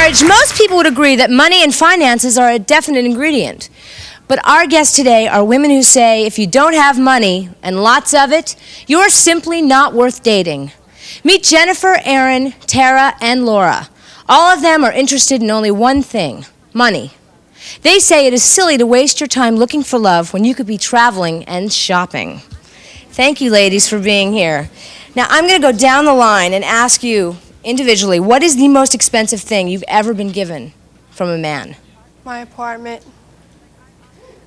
marriage, most people would agree that money and finances are a definite ingredient. But our guests today are women who say if you don't have money, and lots of it, you're simply not worth dating. Meet Jennifer, Erin, Tara, and Laura. All of them are interested in only one thing: money. They say it is silly to waste your time looking for love when you could be traveling and shopping. Thank you, ladies, for being here. Now, I'm going to go down the line and ask you individually, what is the most expensive thing you've ever been given from a man? My apartment.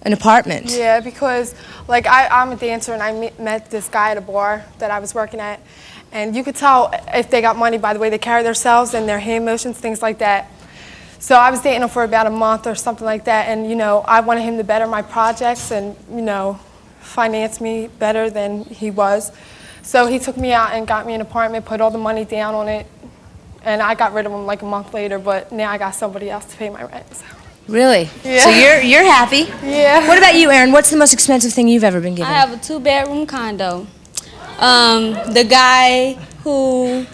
An apartment? Yeah, because like I'm a dancer and I met this guy at a bar that I was working at, and you could tell if they got money by the way they carry themselves and their hand motions, things like that. So I was dating him for about a month or something like that, and you know, I wanted him to better my projects and you know, finance me better than he was. So he took me out and got me an apartment, put all the money down on it, and I got rid of him like a month later, but now I got somebody else to pay my rent. So. Really? Yeah. So you're happy? Yeah. What about you, Erin? What's the most expensive thing you've ever been given? I have a 2-bedroom condo. The guy who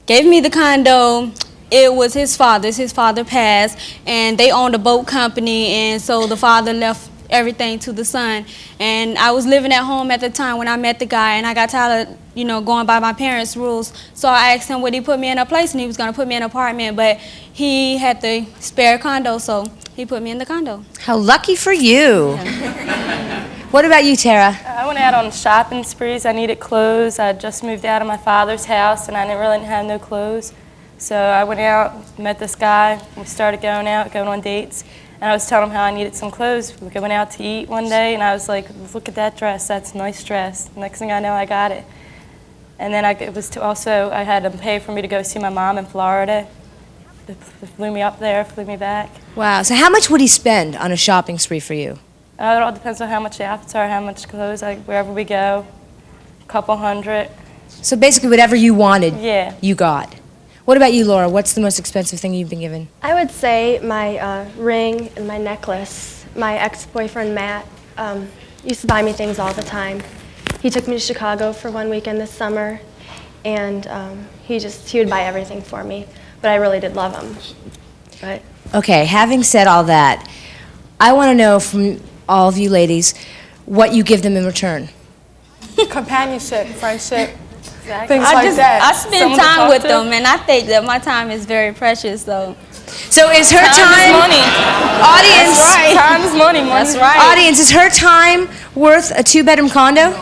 gave me the condo, it was his father's. His father passed, and they owned a boat company, and so the father left everything to the son. And I was living at home at the time when I met the guy, and I got tired of, you know, going by my parents' rules. So I asked him would he put me in a place, and he was going to put me in an apartment, but he had the spare condo, so he put me in the condo. How lucky for you. What about you, Tara? I went out on shopping sprees. I needed clothes. I just moved out of my father's house, and I didn't really have no clothes. So I went out, met this guy. We started going out, going on dates. And I was telling him how I needed some clothes. We went out to eat one day, and I was like, look at that dress. That's a nice dress. Next thing I know, I got it. And then I had him pay for me to go see my mom in Florida. They flew me up there, flew me back. Wow. So how much would he spend on a shopping spree for you? It all depends on how much the outfits are, how much clothes, wherever we go, a couple hundred. So basically whatever you wanted, Yeah. you got. What about you, Laura? What's the most expensive thing you've been given? I would say my ring and my necklace. My ex-boyfriend, Matt, used to buy me things all the time. He took me to Chicago for one weekend this summer, and he would buy everything for me. But I really did love him. But Okay, having said all that, I want to know from all of you ladies what you give them in return. Companionship, friendship, Exactly. things like that. I spend Someone to time talk with to. them, and I think that my time is very precious, though. So is her Time is time, money. audience, That's right. Time is money. Money's right. audience, is her time worth a 2-bedroom condo?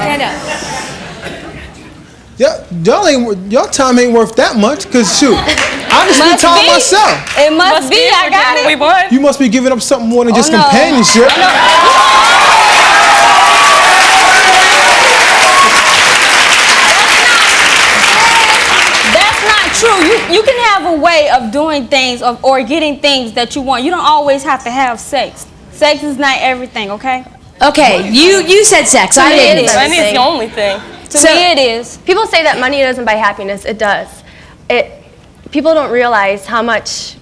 Stand up. Y'all time ain't worth that much, cause shoot, I just need time myself. It must be. I got We it. won. You must be giving up something more than just no. companionship. That's not true. You can have a way of doing things or getting things that you want. You don't always have to have sex. Sex is not everything, okay? Okay, you said sex. I me it didn't. is. Money is the only thing. To me, it is. people say that money doesn't buy happiness. It does. People don't realize how much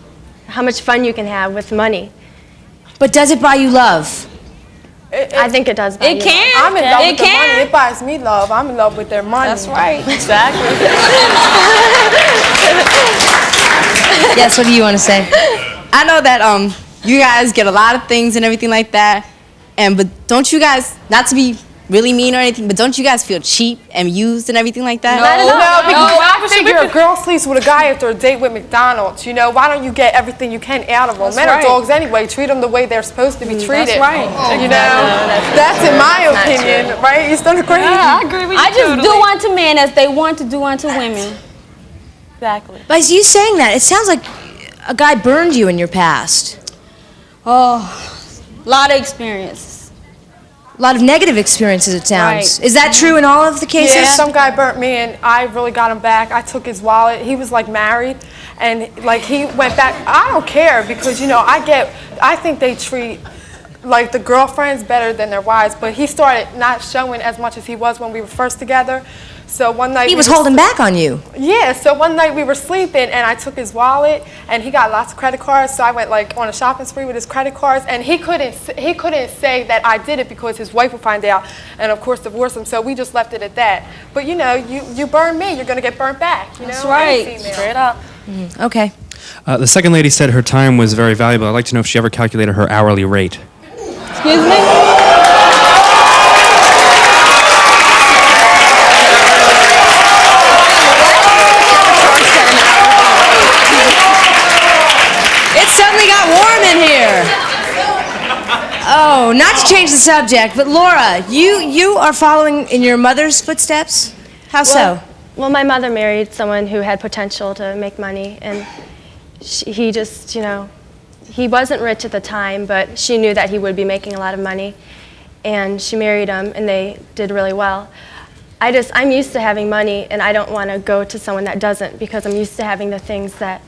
fun you can have with money. But does it buy you love? I think it does buy It you can. I'm in love with It the money. can. It buys me love. I'm in love with their money. That's right. Exactly. Yes, what do you want to say? I know that you guys get a lot of things and everything like that, but don't you guys, not to be really mean or anything, but don't you guys feel cheap and used and everything like that? No, because I figure a girl sleeps with a guy after a date with McDonald's. You know, why don't you get everything you can out of them? Men are right. dogs anyway. Treat them the way they're supposed to be treated. That's right. You know, that's in my opinion, right? You still agree? Yeah, I agree with you I just totally. do unto men as they want to do unto women. Exactly. By you saying that, it sounds like a guy burned you in your past. Oh, a lot of experience. A lot of negative experiences, it sounds. Right. Is that true in all of the cases? Yeah, some guy burnt me and I really got him back. I took his wallet. He was like married and like he went back. I don't care because, you know, I think they treat like the girlfriends better than their wives, but he started not showing as much as he was when we were first together. So one night He was holding back on you. Yeah, so one night we were sleeping and I took his wallet and he got lots of credit cards, so I went like on a shopping spree with his credit cards, and he couldn't say that I did it because his wife would find out and of course divorce him, so we just left it at that. But you know, you burn me, you're gonna get burnt back, you know? That's right. Any female. Straight up. Okay. The second lady said her time was very valuable. I'd like to know if she ever calculated her hourly rate. Excuse me? It suddenly got warm in here. Oh, not to change the subject, but Laura, you are following in your mother's footsteps? How so? Well, my mother married someone who had potential to make money, and he just, you know, he wasn't rich at the time, but she knew that he would be making a lot of money, and she married him, and they did really well. I'm used to having money, and I don't want to go to someone that doesn't, because I'm used to having the things that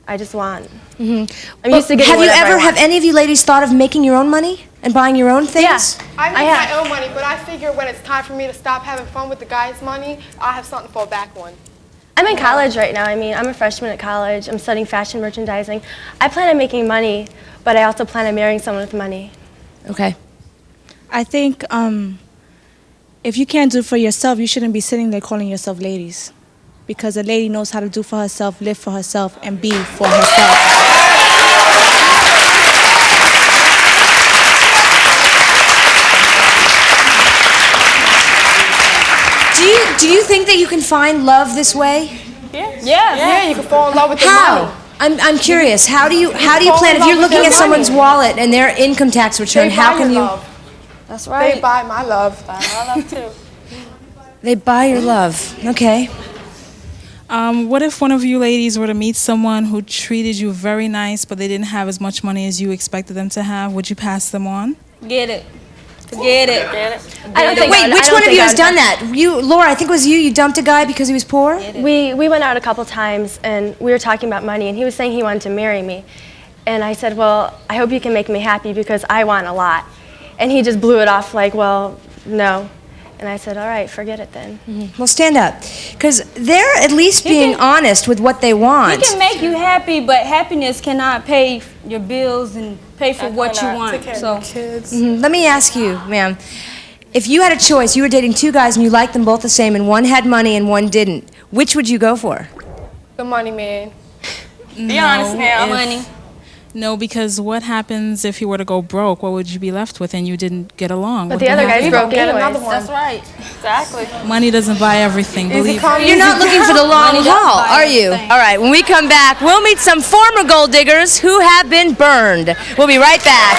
I just want. I'm used to getting whatever I want. Have any of you ladies thought of making your own money and buying your own things? Yeah. I make I my have. own money, but I figure when it's time for me to stop having fun with the guy's money, I'll have something to fall back on. I'm in college right now. I mean, I'm a freshman at college. I'm studying fashion merchandising. I plan on making money, but I also plan on marrying someone with money. Okay. I think if you can't do it for yourself, you shouldn't be sitting there calling yourself ladies. Because a lady knows how to do for herself, live for herself, and be for herself. Do you think that you can find love this way? Yeah, you can fall in love with the How? money. I'm curious. How do you fall plan in if you're love with looking their at someone's money. wallet and their income tax return? They How buy can your you? love. That's right. They buy my love. I love too. They buy your love. Okay. What if one of you ladies were to meet someone who treated you very nice, but they didn't have as much money as you expected them to have? Would you pass them on? Get it. Forget it. I don't think Wait, I'd- which I don't one of think you has I'd- done that? You, Laura, I think it was you. You dumped a guy because he was poor? We went out a couple times, and we were talking about money, and he was saying he wanted to marry me. And I said, well, I hope you can make me happy because I want a lot. And he just blew it off like, well, no. And I said, all right, forget it then. Well, stand up. Because they're at least being honest with what they want. He can make you happy, but happiness cannot pay your bills and pay for what you Definitely not. want. Take care of So your kids. Let me ask you, ma'am. If you had a choice, you were dating two guys and you liked them both the same, and one had money and one didn't, which would you go for? The money man. Be honest now. money. No, because what happens if you were to go broke? What would you be left with and you didn't get along? But What the would other guy's happen? broke Get anyways. another one. That's right. Exactly. Money doesn't buy everything, Easy believe me. come, You're easy not looking go. for the long Money doesn't haul, buy are you? everything. All right, when we come back, we'll meet some former gold diggers who have been burned. We'll be right back.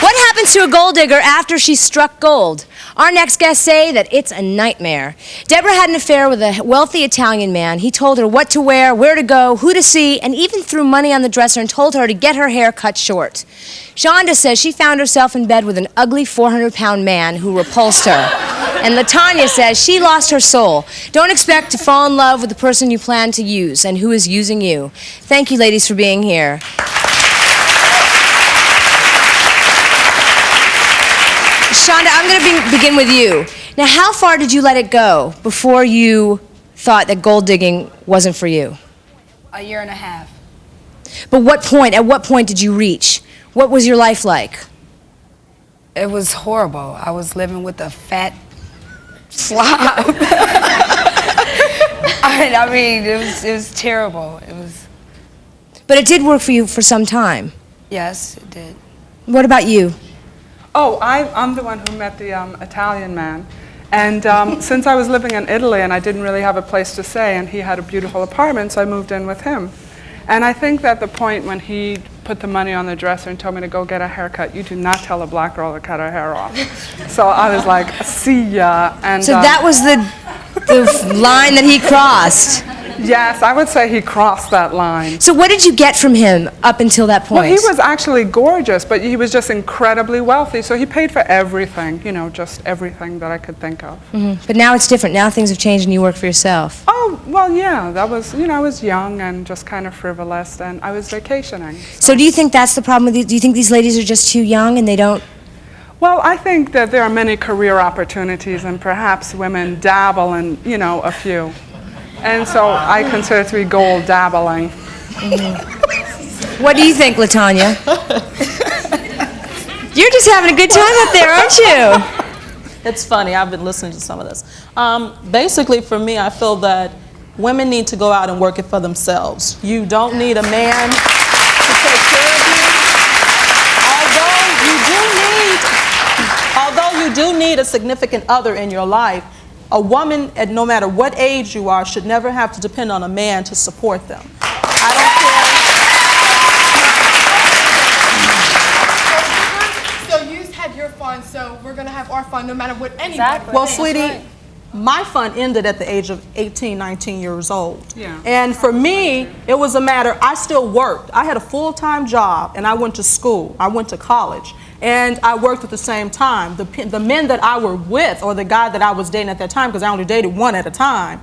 What happens to a gold digger after she struck gold? Our next guests say that it's a nightmare. Deborah had an affair with a wealthy Italian man. He told her what to wear, where to go, who to see, and even threw money on the dresser and told her to get her hair cut short. Shonda says she found herself in bed with an ugly 400-pound man who repulsed her. And LaTanya says she lost her soul. Don't expect to fall in love with the person you plan to use and who is using you. Thank you, ladies, for being here. Shonda, I'm going to begin with you. Now, how far did you let it go before you thought that gold digging wasn't for you? A year and a half. But at what point did you reach? What was your life like? It was horrible. I was living with a fat slob. I mean, it was terrible. It was. But it did work for you for some time. Yes, it did. What about you? Oh, I'm the one who met the Italian man. And since I was living in Italy and I didn't really have a place to stay, and he had a beautiful apartment, so I moved in with him. And I think that the point when he put the money on the dresser and told me to go get a haircut, you do not tell a black girl to cut her hair off. So I was like, see ya. And, So that was the line that he crossed. Yes, I would say he crossed that line. So what did you get from him up until that point? Well, he was actually gorgeous, but he was just incredibly wealthy, so he paid for everything, you know, just everything that I could think of. But now it's different. Now things have changed and you work for yourself. Oh, well, yeah, that was, you know, I was young and just kind of frivolous, and I was vacationing. So do you think that's the problem with you? Do you think these ladies are just too young and they don't? Well, I think that there are many career opportunities, and perhaps women dabble in, you know, a few. And so I consider it to be gold dabbling. What do you think, LaTanya? You're just having a good time up there, aren't you? It's funny, I've been listening to some of this. Basically, for me, I feel that women need to go out and work it for themselves. You don't need a man to take care of you. Although you do need a significant other in your life, a woman, at no matter what age you are, should never have to depend on a man to support them. I So you had your fun, so we're going to have our fun no matter what anyone don't. Well, sweetie, my fun ended at the age of 18, 19 years old. Yeah. And for me, it was a matter, I still worked. I had a full-time job, and I went to school. I went to college. And I worked at the same time. The men that I were with, or the guy that I was dating at that time, because I only dated one at a time,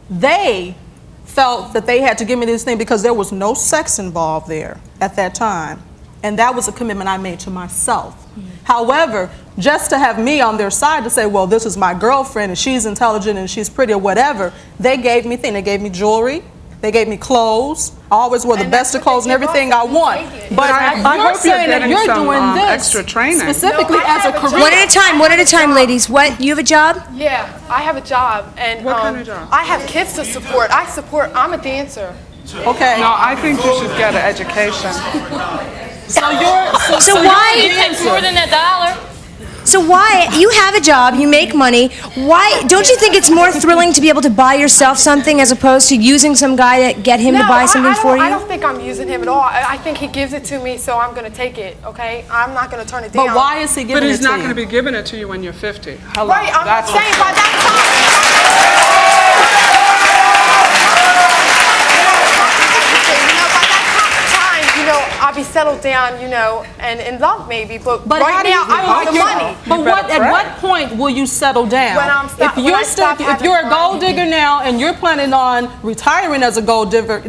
they felt that they had to give me this thing because there was no sex involved there at that time. And that was a commitment I made to myself. However, just to have me on their side to say, well, this is my girlfriend and she's intelligent and she's pretty or whatever, they gave me things. They gave me jewelry. They gave me clothes. I always wore the best of clothes and everything I want. But you're saying that you're doing this extra training. Specifically as a career. One at a time, ladies. What? You have a job? Yeah, I have a job, and What kind of job? I have kids to support. I'm a dancer. Okay. No, I think you should get an education. So you're So why? You take more than $1. So why? You have a job, you make money. Why? Don't you think it's more thrilling to be able to buy yourself something as opposed to using some guy to get him to buy something for you? I don't think I'm using him at all. I think he gives it to me, so I'm going to take it, okay? I'm not going to turn it down. But why is he giving it to you? But he's not going to be giving it to you when you're 50. Hello. Right, I'm that's saying by that time. I'll be settled down, you know, and in love maybe, but right now I want the money. But at what point will you settle down? When I'm if you're a gold digger now and you're planning on retiring as a gold digger,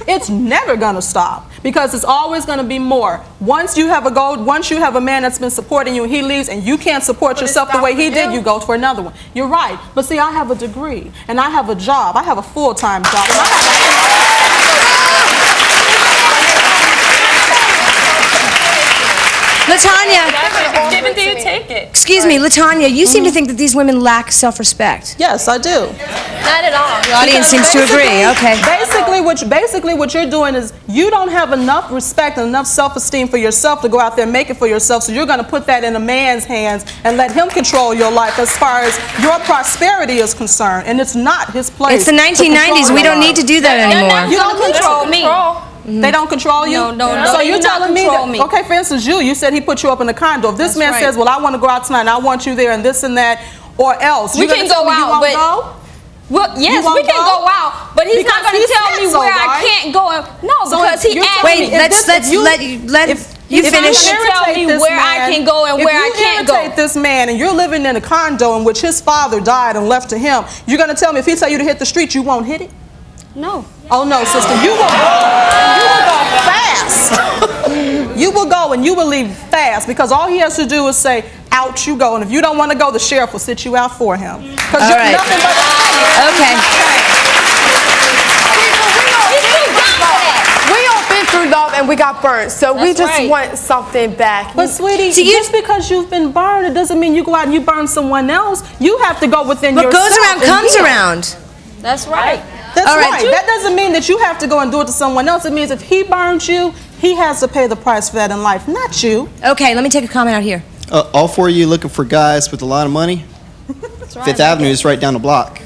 it's never going to stop because it's always going to be more. Once you have a man that's been supporting you and he leaves and you can't support yourself the way he did, you go for another one. You're right. But see, I have a degree and I have a job. I have a full-time job. LaTanya, Given to you, take it. excuse me, LaTanya, you seem to think that these women lack self-respect. Yes, I do. Not at all. The audience seems to agree. Okay. Basically, what you're doing is you don't have enough respect and enough self-esteem for yourself to go out there and make it for yourself. So you're going to put that in a man's hands and let him control your life as far as your prosperity is concerned. And it's not his place. It's the 1990s. We don't need to do that anymore. You don't control me. They don't control you? No. So you're telling me that, me. okay, for instance, you said he put you up in a condo. If this man says, well, I want to go out tonight and I want you there and this and that, or else, we can go out, but well, yes, we can go out, but he's not going to tell me where I can't go. No, because he asked me. Wait, let you finish. Tell me where I can go and where I can't go. If you irritate this man and you're living in a condo in which his father died and left to him, you're going to tell me if he tell you to hit the street, you won't hit it? No. Oh no, sister, you will go fast. You will go and you will leave fast because all he has to do is say, out you go. And if you don't want to go, the sheriff will sit you out for him. Because you're nothing but okay. We all been through love and we got burned, so we just want something back. But sweetie, just because you've been burned, it doesn't mean you go out and you burn someone else. You have to go within yourself. What goes around comes around. That's right. That's right. That doesn't mean that you have to go and do it to someone else. It means if he burned you, he has to pay the price for that in life, not you. Okay, let me take a comment out here. All four of you looking for guys with a lot of money? Fifth Avenue is right down the block.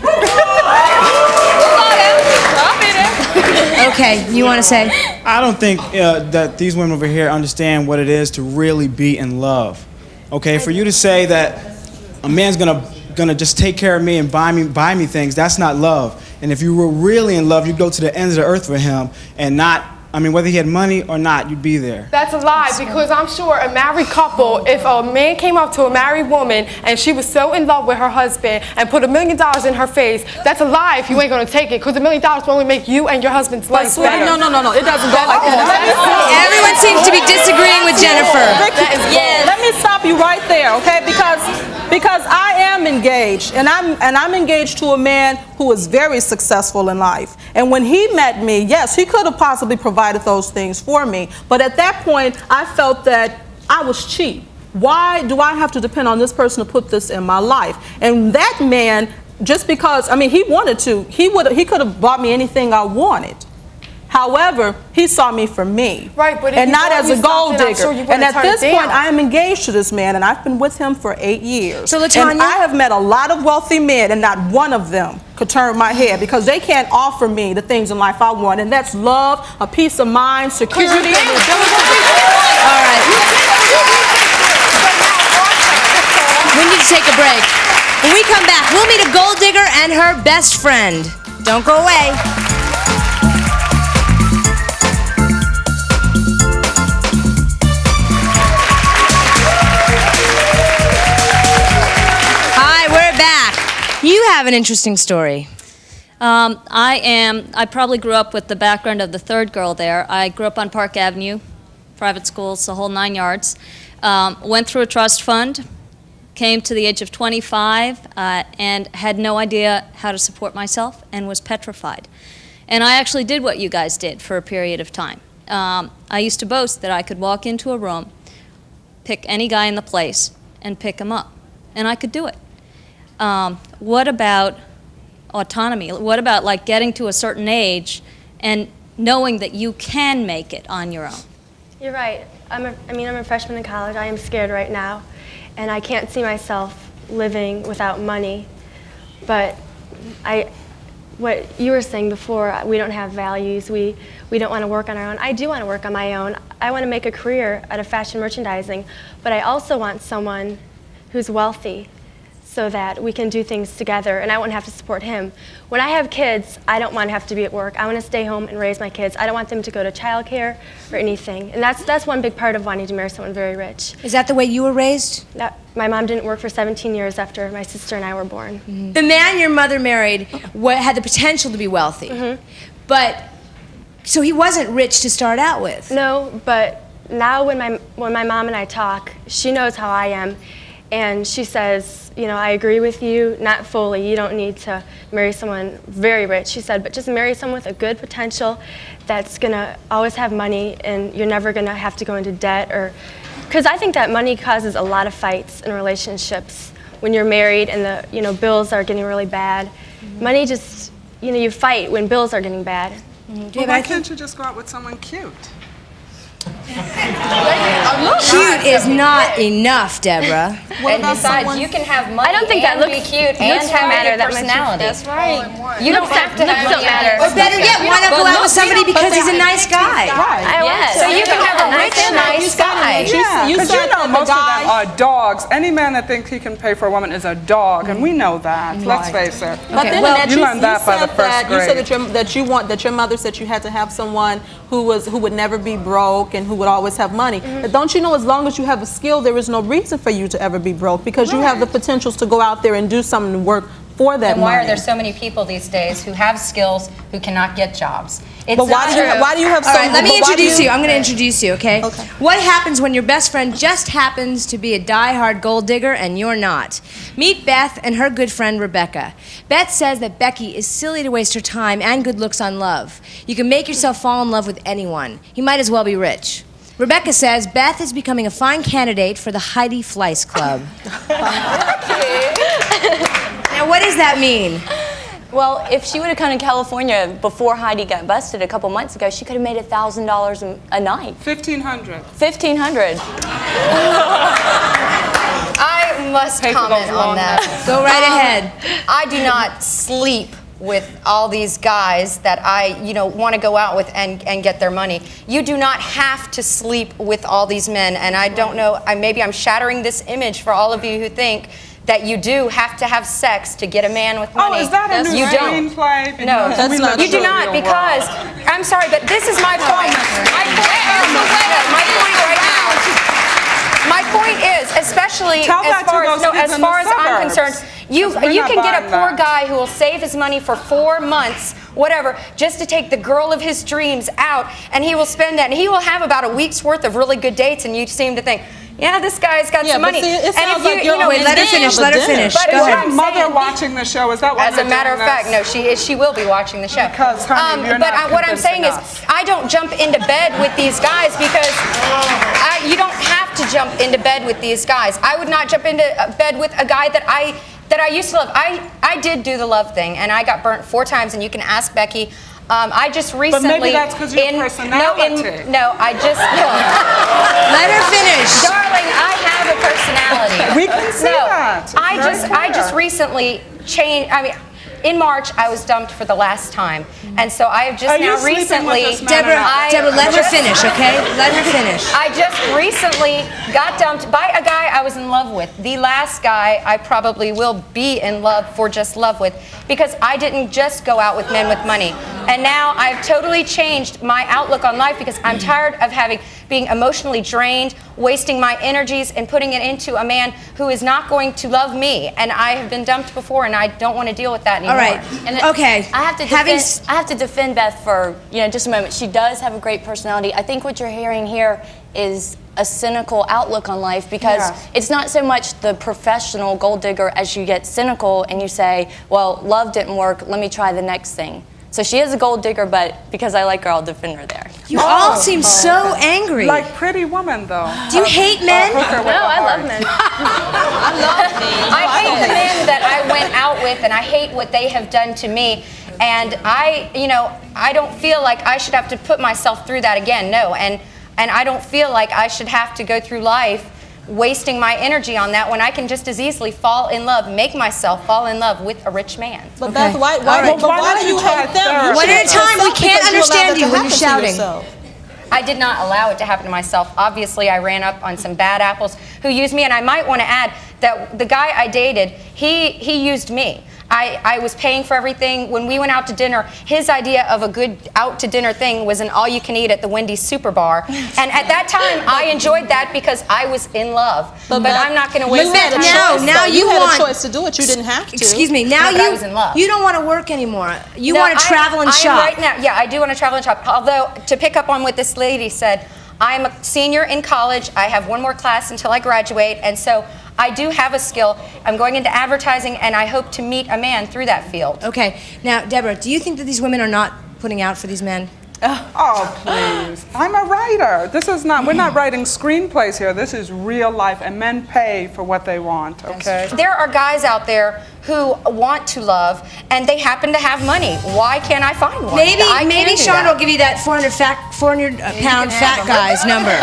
Okay, you want to say? I don't think that these women over here understand what it is to really be in love. Okay, for you to say that a man's gonna gonna just take care of me and buy me things, that's not love. And if you were really in love, you'd go to the ends of the earth for him and not, I mean, whether he had money or not, you'd be there. That's a lie, because I'm sure a married couple, if a man came up to a married woman and she was so in love with her husband and put $1 million in her face, that's a lie if you ain't gonna take it, because $1 million will only make you and your husband's life better. No, it doesn't go like that. Everyone seems to be disagreeing with Jennifer. Let me stop you right there, okay? Because I am engaged, and I'm engaged to a man who is very successful in life. And when he met me, yes, he could have possibly provided those things for me. But at that point, I felt that I was cheap. Why do I have to depend on this person to put this in my life? And that man, just because, I mean, he wanted to, he could have bought me anything I wanted. However, he saw me for me, right, but and not as a gold digger. Sure and at this point, I am engaged to this man, and I've been with him for 8 years. So, LaTanya, and I have met a lot of wealthy men, and not one of them could turn my head, because they can't offer me the things in life I want, and that's love, a peace of mind, security, and the ability. All right. We need to take a break. When we come back, we'll meet a gold digger and her best friend. Don't go away. You have an interesting story. I probably grew up with the background of the third girl there. I grew up on Park Avenue, private schools, the whole 9 yards. Went through a trust fund, came to the age of 25, and had no idea how to support myself and was petrified. And I actually did what you guys did for a period of time. I used to boast that I could walk into a room, pick any guy in the place, and pick him up. And I could do it. What about autonomy? What about like getting to a certain age and knowing that you can make it on your own? You're right. I'm a freshman in college. I am scared right now, and I can't see myself living without money. But what you were saying before, we don't have values. We don't want to work on our own. I do want to work on my own. I want to make a career out of fashion merchandising, but I also want someone who's wealthy, so that we can do things together, and I won't have to support him. When I have kids, I don't want to have to be at work. I want to stay home and raise my kids. I don't want them to go to childcare or anything. And that's one big part of wanting to marry someone very rich. Is that the way you were raised? My mom didn't work for 17 years after my sister and I were born. Mm-hmm. The man your mother married had the potential to be wealthy, but so he wasn't rich to start out with. No, but now when my mom and I talk, she knows how I am. And she says, you know, I agree with you, not fully. You don't need to marry someone very rich. She said, but just marry someone with a good potential that's going to always have money, and you're never going to have to go into debt. Because I think that money causes a lot of fights in relationships when you're married and the bills are getting really bad. Money just, you fight when bills are getting bad. Well, why can't you just go out with someone cute? Cute is not enough, Deborah. And besides, you can have money I don't think and that be cute and have a personality. That's right. You don't have to have money. Or better yet, why not go out with somebody because he's a nice guy? Yes. So you can have a rich, nice guy. Because most of them are dogs. Any man that thinks he can pay for a woman is a dog, and we know that. Let's face it. But then you learned that by the first grade. You said that your mother said you had to have someone who would never be broke and who would always have money. But don't you know, as long as you have a skill, there is no reason for you to ever be broke, because you have the potentials to go out there and do something to work for that money. And why money. are there so many people these days who have skills who cannot get jobs? But why do you have so? All right, let me introduce you. I'm going to introduce you, okay? What happens when your best friend just happens to be a die-hard gold digger and you're not? Meet Beth and her good friend Rebecca. Beth says that Becky is silly to waste her time and good looks on love. You can make yourself fall in love with anyone. He might as well be rich. Rebecca says Beth is becoming a fine candidate for the Heidi Fleiss Club. Now, what does that mean? Well, if she would have come to California before Heidi got busted a couple months ago, she could have made $1,000 a night. $1,500. $1,500. I must comment on that. Go right ahead. I do not sleep with all these guys that I, want to go out with and get their money. You do not have to sleep with all these men, and I don't know, maybe I'm shattering this image for all of you who think that you do have to have sex to get a man with money. Oh, is that a new You don't. screenplay? No, Because we live you do in the not, real because, I'm sorry, but this is my point. My point is, especially Tell as that to far as, those kids as in far the as I'm suburbs. concerned, you Because we're not can get a buying poor that. guy who will save his money for 4 months, whatever, just to take the girl of his dreams out, and he will spend that, and he will have about a week's worth of really good dates, and you seem to think, yeah, this guy's got Yeah, some but money. see, it and sounds if you, like you you're know, always let her damn finish, the let her dinner. finish. But Go what Is ahead. your mother watching the show? Is that why as a you're matter of doing fact, this? no, she will be watching the show. Because, honey, you're but not what I'm saying is, convincing us. I don't jump into bed with these guys because you don't have to jump into bed with these guys. I would not jump into bed with a guy that I used to love. I did do the love thing, and I got burnt 4 times, and you can ask Becky. I just recently. But maybe that's because your personality. No, I just. No. Let her finish. Darling, I have a personality. We can see that. I just recently changed. I mean, in March, I was dumped for the last time, and so I have just Are you now sleeping with recently. this man or not? Deborah, let her finish, okay? Let her finish. I just recently got dumped by a guy I was in love with. The last guy I probably will be in love for just love with, because I didn't just go out with men with money. And now I've totally changed my outlook on life because I'm tired of being emotionally drained, wasting my energies and putting it into a man who is not going to love me. And I have been dumped before, and I don't want to deal with that anymore. All right. And Okay. I have to defend Beth for just a moment. She does have a great personality. I think what you're hearing here is a cynical outlook on life, because it's not so much the professional gold digger as you get cynical and you say, well, love didn't work, let me try the next thing. So she is a gold digger, but because I like her, I'll defend her there. You all seem so angry. Like Pretty Woman, though. Do you hate men? No, I love men. I hate the men that I went out with, and I hate what they have done to me. And I don't feel like I should have to put myself through that again. No, and I don't feel like I should have to go through life wasting my energy on that when I can just as easily fall in love, make myself fall in love with a rich man. But Beth, why do you hate them? One at a time. We can't understand you when you're shouting. I did not allow it to happen to myself. Obviously, I ran up on some bad apples who used me, and I might want to add that the guy I dated, he used me. I was paying for everything. When we went out to dinner, his idea of a good out-to-dinner thing was an all-you-can-eat at the Wendy's Super Bar. And at that time, I enjoyed that because I was in love. But I'm not going to waste that time. Now you had want a choice to do it. You didn't have to. Excuse me. Now No, but I was in love. you don't want to work anymore. You No, want to travel and shop. Right now, yeah, I do want to travel and shop. Although, to pick up on what this lady said, I'm a senior in college. I have 1 more class until I graduate, and so I do have a skill. I'm going into advertising, and I hope to meet a man through that field. Okay. Now, Deborah, do you think that these women are not putting out for these men? Oh, please. I'm a writer. We're not writing screenplays here. This is real life, and men pay for what they want, okay? There are guys out there who want to love, and they happen to have money. Why can't I find one? Maybe I can do Sean that. will give you that 400-pound fat guy's number.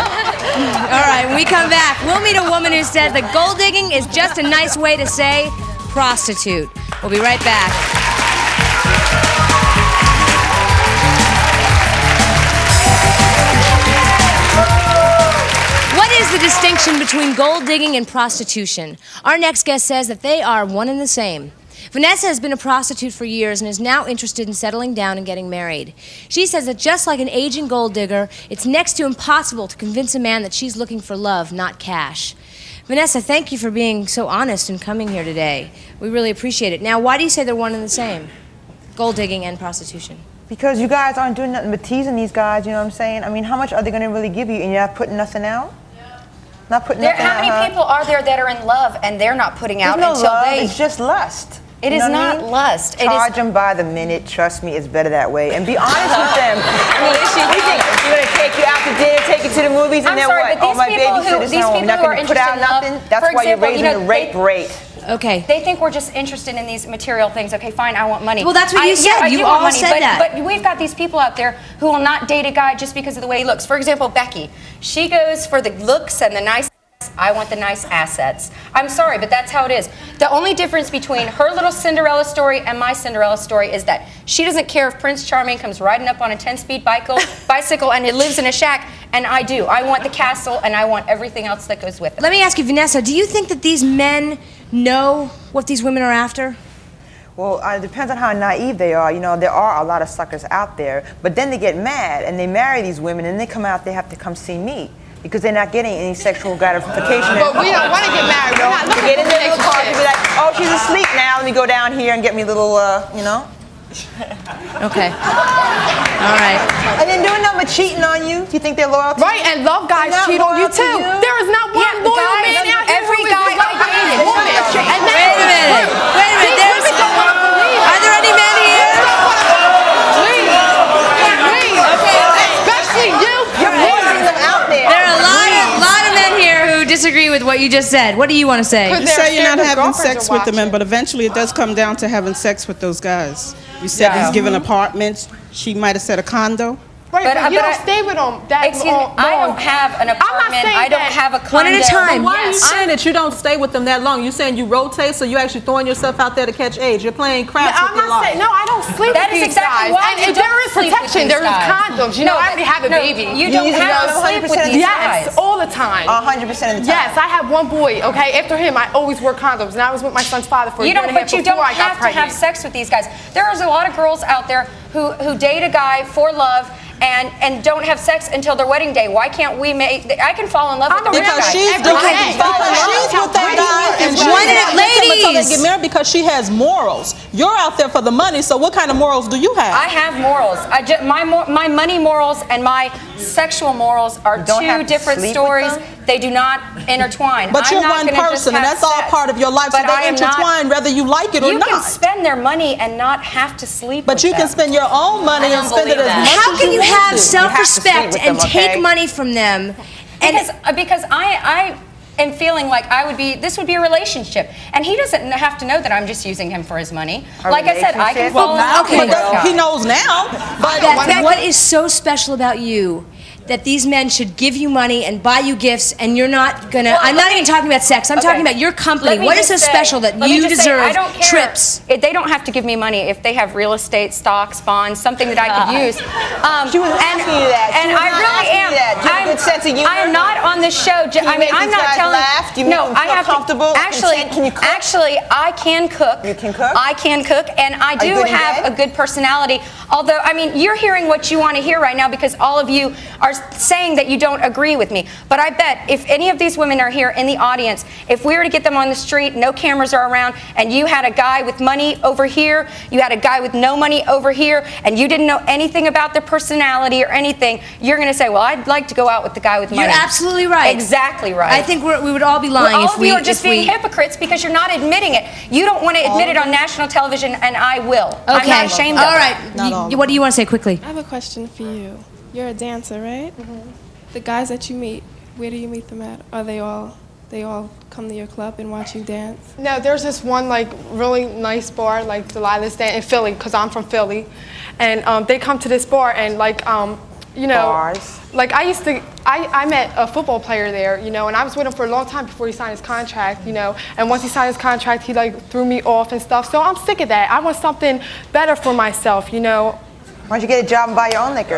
All right, when we come back, we'll meet a woman who says that gold digging is just a nice way to say prostitute. We'll be right back. What is the distinction between gold digging and prostitution? Our next guest says that they are one and the same. Vanessa has been a prostitute for years and is now interested in settling down and getting married. She says that just like an aging gold digger, it's next to impossible to convince a man that she's looking for love, not cash. Vanessa, thank you for being so honest and coming here today. We really appreciate it. Now, why do you say they're one and the same? Gold digging and prostitution. Because you guys aren't doing nothing but teasing these guys, you know what I'm saying? I mean, how much are they going to really give you, and you're not putting nothing out? Not putting nothing out, How many people are there that are in love and they're not putting out There's no until love, they... it's just lust. It You is know what I not mean? lust. It is... Charge them by the minute. Trust me, it's better that way. And be honest with them. I mean, we think you're going to take you out to dinner, take you to the movies, and I'm then sorry, what? but Oh, my babysitter's these home. people You're not who are going to put out interested in love, nothing? That's for why you're example, raising the rape rate. Okay. They think we're just interested in these material things. Okay, fine, I want money. Well, that's what you said. Yeah, I You do want all money, said that. But we've got these people out there who will not date a guy just because of the way he looks. For example, Becky. She goes for the looks and the nice. I want the nice assets. I'm sorry, but that's how it is. The only difference between her little Cinderella story and my Cinderella story is that she doesn't care if Prince Charming comes riding up on a 10-speed bicycle and he lives in a shack And I do. I want the castle, and I want everything else that goes with it. Let me ask you, Vanessa, do you think that these men know what these women are after? Well, it depends on how naive they are. You know, there are a lot of suckers out there, but then they get mad and they marry these women and they come out, they have to come see me because they're not getting any sexual gratification. But we don't want to get married. We're not looking get in for their little car and be like, oh, she's asleep now. Let me go down here and get me a little, you know. Okay. All right. And then doing nothing but cheating on you. Do you think they're loyal to you? Right, and love guys cheat on you too. There is not one loyal man out here. Every guy I dated. Wait a minute. Are there any men here? Especially you. You're forcing them out there. There are a lot of men here who disagree with what you just said. What do you want to say? You say you're not having sex with the men, but eventually it does come down to having sex with those guys. You said he's given apartments. She might have said a condo. Right, but you don't stay with them that Excuse me, I don't have an apartment. I don't have a condo. One at a time. Why are you saying that you don't stay with them that long? You're saying you rotate, so you're actually throwing yourself out there to catch AIDS. You're playing craps with your life. No, I don't sleep That with is these exactly guys. why And you if there don't is sleep with protection, these there is guys. condoms. You know, I already have a baby. You don't have to sleep with these guys. Yes, all the time. 100% of the time. Yes, I have one boy, okay? After him, I always wore condoms, and I was with my son's father for a You year and don't, a half but you before don't I got have to have pregnant. sex with these guys. There is a lot of girls out there who date a guy for love and don't have sex until their wedding day. Why can't we make? I can fall in love with the rich Because guy. she's Every day. she's with that guy, and she's One not minute, with him until they ladies. get married because she has morals. You're out there for the money, so what kind of morals do you have? I have morals. My money morals and my sexual morals are don't have two to different sleep with stories. them? They do not intertwine. But I'm you're not one gonna just person, and have that's all sex. part of your life, so But I they am not- intertwine whether you like it or You not. can spend their money and not have to sleep But with you them. can spend your own money I don't and spend it believe as that. much How as can you want have to. self-respect with and them, take okay? money from them? Because I am feeling like this would be a relationship, and he doesn't have to know that I'm just using him for his money. Like I said, I can relationship? fall in love with this guy. He knows now. But Beth, what is so special about you that these men should give you money and buy you gifts and you're not gonna... I'm not even talking about sex. I'm talking about your company. Let me What is so just say- special that let me you just say, deserve I don't care. trips? They don't have to give me money if they have real estate, stocks, bonds, something that I could use. She was asking you that. And I really am. Do you have a good sense of humor? I am not on this show. Can you make I'm these not guys telling. laugh? Do you make them feel comfortable? Actually, Can you cook? actually, I can cook. You can cook? I can cook, and I Are you do good in have bed? a good personality. Although, I mean, you're hearing what you want to hear right now because all of you are saying that you don't agree with me. But I bet if any of these women are here in the audience, if we were to get them on the street, no cameras are around, and you had a guy with money over here, you had a guy with no money over here, and you didn't know anything about their personality or anything, you're going to say, well, I'd like to go out with the guy with money. You're absolutely right. Exactly right. I think we would all be lying all if of we... you are just being hypocrites because you're not admitting it. You don't want to admit it on national television, and I will. I'm not ashamed of it. All right. What do you want to say quickly? I have a question for you. You're a dancer, right? The guys that you meet, where do you meet them at? Are they all come to your club and watch you dance? No, there's this one like really nice bar, like Delilah's Dance in Philly, because I'm from Philly, and they come to this bar and like you know, Bars. like I met a football player there, you know, and I was with him for a long time before he signed his contract, you know, and once he signed his contract, he like threw me off and stuff. So I'm sick of that. I want something better for myself, you know. Why don't you get a job and buy your own liquor?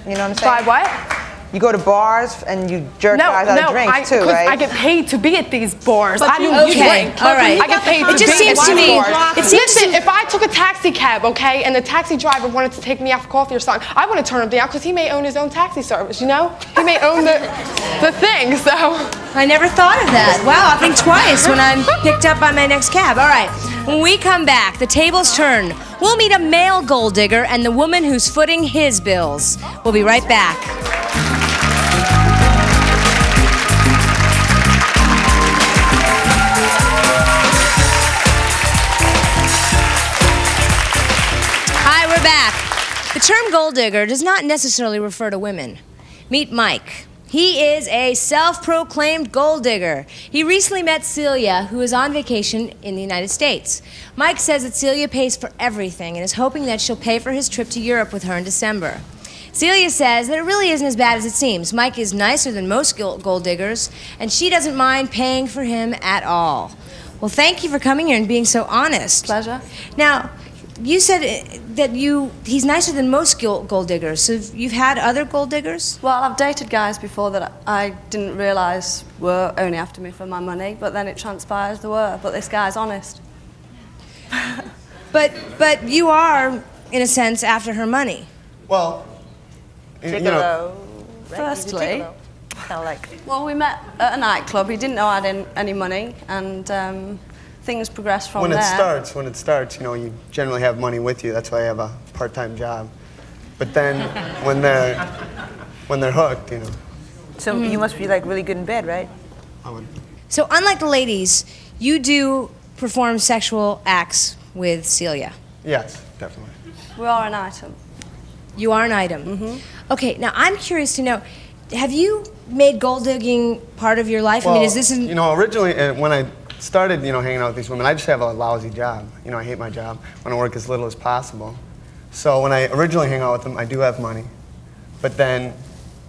You know what I'm saying? Buy what? You go to bars and you jerk guys out of drinks too, 'cause right? I get paid to be at these bars. But I you- don't okay, drink. all right. I get paid to It just be seems at to these me- bars. it seems Listen, if I took a taxi cab, okay, and the taxi driver wanted to take me out for coffee or something, I wouldn't turn him down because he may own his own taxi service, you know? He may own the thing, so. I never thought of that. Wow, I'll think twice when I'm picked up by my next cab. All right, when we come back, the tables turn. We'll meet a male gold digger and the woman who's footing his bills. We'll be right back. Hi, we're back. The term gold digger does not necessarily refer to women. Meet Mike. He is a self-proclaimed gold digger. He recently met Celia, who is on vacation in the United States. Mike says that Celia pays for everything and is hoping that she'll pay for his trip to Europe with her in December. Celia says that it really isn't as bad as it seems. Mike is nicer than most gold diggers, and she doesn't mind paying for him at all. Well, thank you for coming here and being so honest. Pleasure. Now, you said that he's nicer than most gold diggers. So you've had other gold diggers? Well, I've dated guys before that I didn't realise were only after me for my money, but then it transpires they were. But this guy's honest. But you are, in a sense, after her money. Well, you know, Firstly, kind of like. well, we met at a nightclub. He didn't know I had any money, and things progressed from when there. When it starts, you know, you generally have money with you. That's why I have a part-time job. But then when they're hooked, you know. So you must be like really good in bed, right? I would. So unlike the ladies, you do perform sexual acts with Celia. Yes, definitely. We are an item. You are an item. Okay, now I'm curious to know, have you made gold digging part of your life? Well, I mean, is this you know, originally when I started, you know, hanging out with these women, I just have a lousy job. You know, I hate my job. I want to work as little as possible. So when I originally hang out with them, I do have money. But then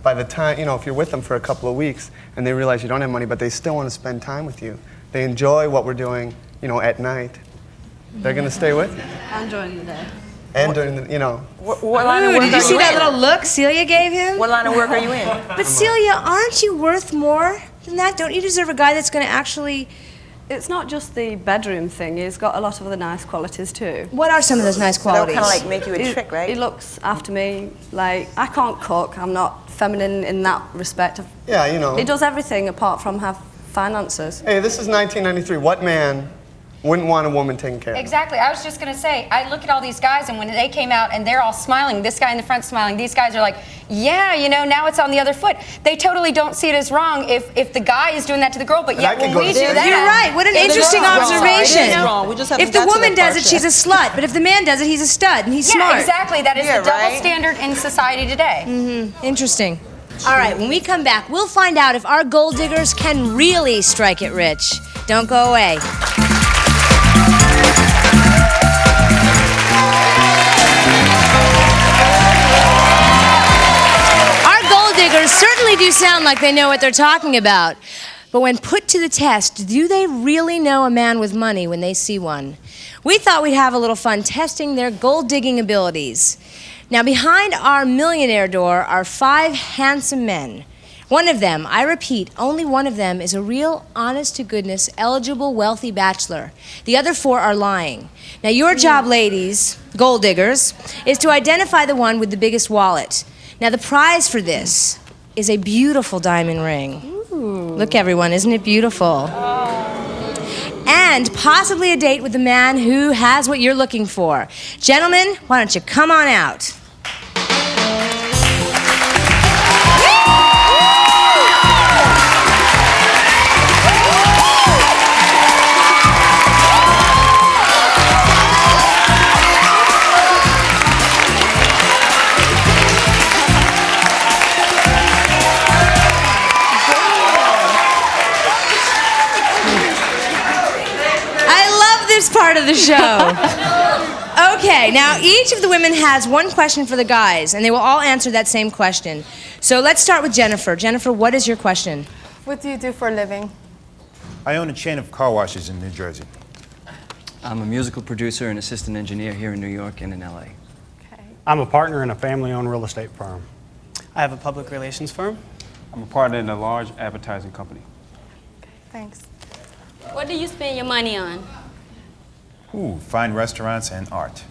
by the time, you know, if you're with them for a couple of weeks and they realize you don't have money, but they still want to spend time with you, they enjoy what we're doing, you know, at night, they're going to stay with you. And during the day. And during the, you know. What line of work did are you see that in? little look Celia gave him? What line of work are you in? But Celia, aren't you worth more than that? Don't you deserve a guy that's going to actually... It's not just the bedroom thing. He's got a lot of other nice qualities too. What are some of those nice qualities? They'll kind of like make you a trick, right? He looks after me. Like, I can't cook. I'm not feminine in that respect. Yeah, you know. He does everything apart from have finances. Hey, this is 1993. What man wouldn't want a woman taken care of? Exactly. I was just going to say, I look at all these guys, and when they came out and they're all smiling, this guy in the front smiling, these guys are like, yeah, you know, now it's on the other foot. They totally don't see it as wrong if the guy is doing that to the girl, but yet when we do that... You're right. What an interesting observation. It is wrong. We just haven't If the got to woman that does part it, she's a slut. But if the man does it, he's a stud, and he's smart. Yeah, exactly. That is the double standard in society today. Interesting. All right, when we come back, we'll find out if our gold diggers can really strike it rich. Don't go away. Our gold diggers certainly do sound like they know what they're talking about. But when put to the test, do they really know a man with money when they see one? We thought we'd have a little fun testing their gold digging abilities. Now, behind our millionaire door are 5 handsome men. One of them, I repeat, only one of them is a real, honest-to-goodness, eligible, wealthy bachelor. The other 4 are lying. Now, your job, ladies, gold diggers, is to identify the one with the biggest wallet. Now, the prize for this is a beautiful diamond ring. Look, everyone, isn't it beautiful? And possibly a date with the man who has what you're looking for. Gentlemen, why don't you come on out? Part of the show. Okay, now each of the women has one question for the guys, and they will all answer that same question. So let's start with Jennifer. Jennifer, what is your question? What do you do for a living? I own a chain of car washes in New Jersey. I'm a musical producer and assistant engineer here in New York and in LA. I'm a partner in a family-owned real estate firm. I have a public relations firm. I'm a partner in a large advertising company. Thanks. What do you spend your money on? Ooh, fine restaurants and art.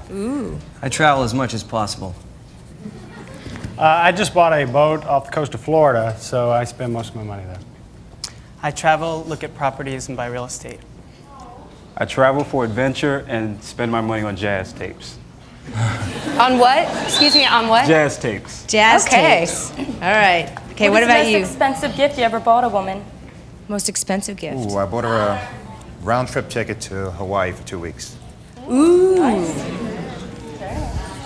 Ooh. I travel as much as possible. I just bought a boat off the coast of Florida, so I spend most of my money there. I travel, look at properties, and buy real estate. I travel for adventure and spend my money on jazz tapes. On what? Excuse me, on what? Jazz tapes. Jazz Okay. tapes. All right. Okay, what about you? What's the most expensive gift you ever bought a woman? Most expensive gift. Ooh, I bought her a round-trip ticket to Hawaii for 2 weeks. Ooh.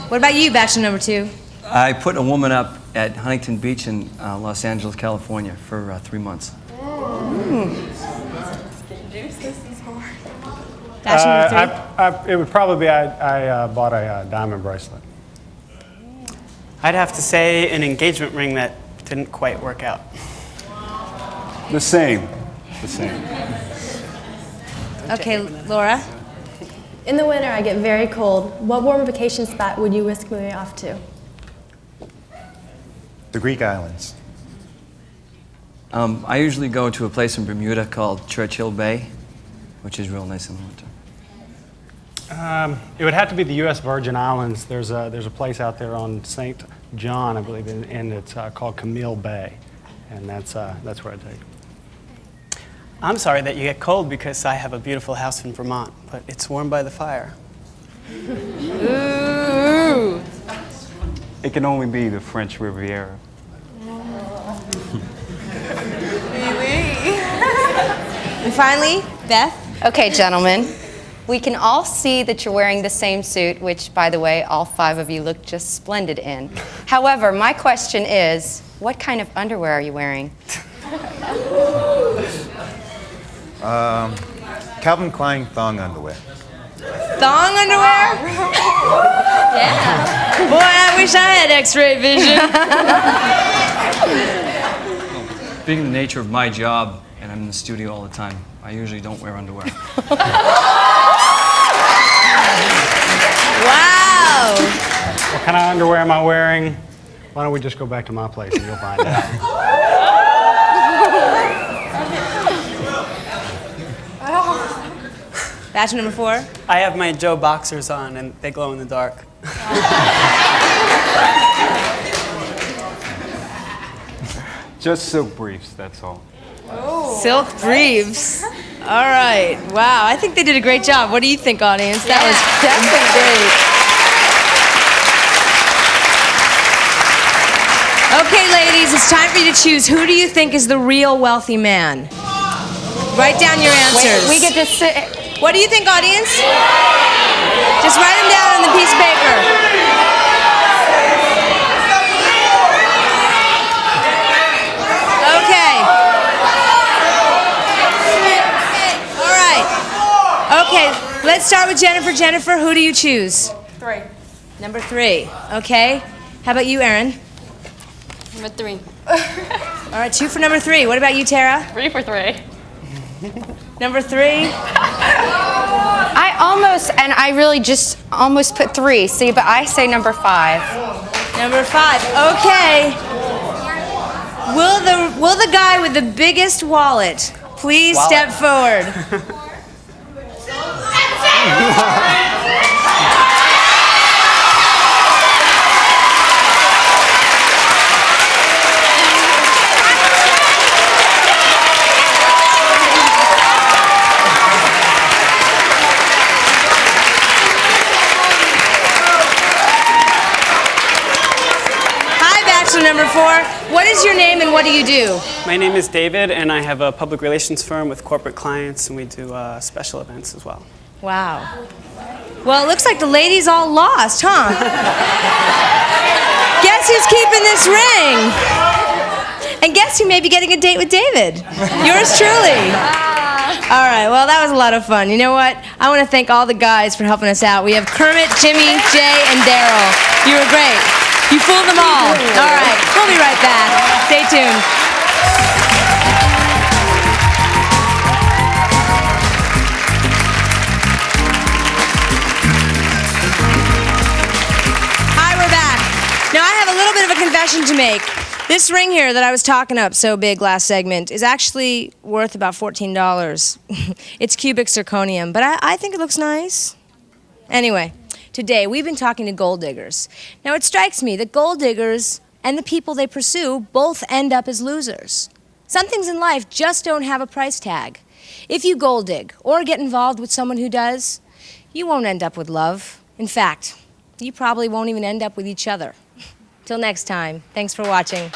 What about you, bachelor number 2? I put a woman up at Huntington Beach in Los Angeles, California for 3 months. Bachelor number 3? It would probably be I bought a diamond bracelet. I'd have to say an engagement ring that didn't quite work out. The same. The same. Okay, Laura? In the winter, I get very cold. What warm vacation spot would you whisk me off to? The Greek islands. I usually go to a place in Bermuda called Churchill Bay, which is real nice in the winter. It would have to be the U.S. Virgin Islands. There's a place out there on St. John, I believe, and it's called Camille Bay, and that's where I take. I'm sorry that you get cold because I have a beautiful house in Vermont, but it's warmed by the fire. Ooh. It can only be the French Riviera. And finally, Beth. Okay, gentlemen, we can all see that you're wearing the same suit, which, by the way, all 5 of you look just splendid in. However, my question is, what kind of underwear are you wearing? Calvin Klein thong underwear. Thong underwear? Yeah. Boy, I wish I had X-ray vision. Being the nature of my job, and I'm in the studio all the time, I usually don't wear underwear. Wow. What kind of underwear am I wearing? Why don't we just go back to my place and you'll find out. Bachelor number 4. I have my Joe boxers on, and they glow in the dark. Just silk briefs, that's all. Silk briefs. All right. Wow. I think they did a great job. What do you think, audience? That was definitely great. Okay, ladies, it's time for you to choose. Who do you think is the real wealthy man? Write down your answers. Wait, we get to sit. What do you think, audience? Just write them down on the piece of paper. Okay. All right. Okay, let's start with Jennifer. Jennifer, who do you choose? 3. Number 3. Okay. How about you, Erin? Number 3. All right, 2 for number 3. What about you, Tara? 3 for 3. Number 3. I really just almost put 3, see, but I say number 5. Number 5. Okay. Will the guy with the biggest wallet please step forward? Number 4, what is your name and what do you do? My name is David, and I have a public relations firm with corporate clients, and we do special events as well. Wow. Well, it looks like the ladies all lost, huh? Guess who's keeping this ring? And guess who may be getting a date with David? Yours truly. All right, well, that was a lot of fun. You know what? I want to thank all the guys for helping us out. We have Kermit, Jimmy, Jay, and Daryl. You were great. You fooled them all. All right, we'll be right back. Stay tuned. Hi, we're back. Now, I have a little bit of a confession to make. This ring here that I was talking up so big last segment is actually worth about $14. It's cubic zirconium, but I think it looks nice. Anyway. Today, we've been talking to gold diggers. Now, it strikes me that gold diggers and the people they pursue both end up as losers. Some things in life just don't have a price tag. If you gold dig or get involved with someone who does, you won't end up with love. In fact, you probably won't even end up with each other. Till next time, thanks for watching.